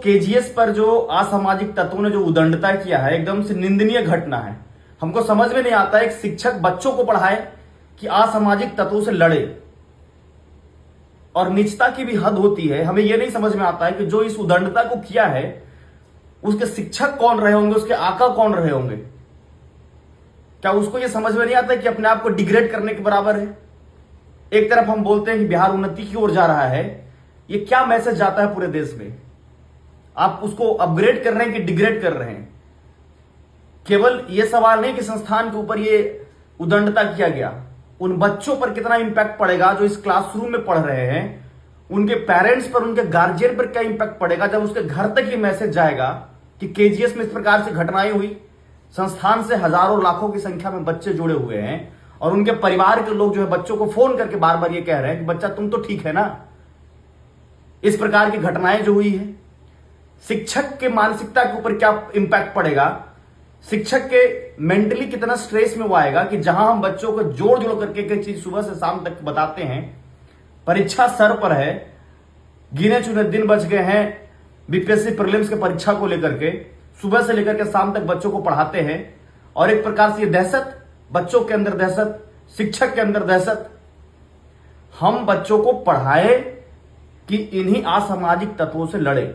KGS पर जो असामाजिक तत्वों ने जो उदंडता किया है, एकदम से निंदनीय घटना है। हमको समझ में नहीं आता एक शिक्षक बच्चों को पढ़ाए कि असामाजिक तत्वों से लड़े, और नीचता की भी हद होती है। हमें यह नहीं समझ में आता है कि जो इस उदंडता को किया है उसके शिक्षक कौन रहे होंगे, उसके आका कौन रहे होंगे। क्या उसको यह समझ में नहीं आता है कि अपने आप को डिग्रेड करने के बराबर है। एक तरफ हम बोलते हैं कि बिहार उन्नति की ओर जा रहा है, ये क्या मैसेज जाता है पूरे देश में। आप उसको अपग्रेड कर रहे हैं कि डिग्रेड कर रहे हैं। केवल यह सवाल नहीं कि संस्थान के ऊपर यह उदंडता किया गया, उन बच्चों पर कितना इंपैक्ट पड़ेगा जो इस क्लासरूम में पढ़ रहे हैं, उनके पेरेंट्स पर, उनके गार्जियन पर क्या इंपैक्ट पड़ेगा जब उसके घर तक ये मैसेज जाएगा कि केजीएस में इस प्रकार से घटनाएं हुई। संस्थान से हजारों लाखों की संख्या में बच्चे जुड़े हुए हैं और उनके परिवार के लोग जो है बच्चों को फोन करके बार बार ये कह रहे हैं कि बच्चा तुम तो ठीक है ना। इस प्रकार की घटनाएं जो हुई है, शिक्षक के मानसिकता के ऊपर क्या इंपैक्ट पड़ेगा, शिक्षक के मेंटली कितना स्ट्रेस में वो आएगा कि जहां हम बच्चों को जोड़ जोड़ करके एक चीज सुबह से शाम तक बताते हैं, परीक्षा सर पर है, गिने चुने दिन बच गए हैं बीपीएससी प्रीलिम्स के परीक्षा को लेकर के, सुबह से लेकर के शाम तक बच्चों को पढ़ाते हैं, और एक प्रकार से ये दहशत, बच्चों के अंदर दहशत, शिक्षक के अंदर दहशत। हम बच्चों को पढ़ाए कि इन्हीं असामाजिक तत्वों से लड़े।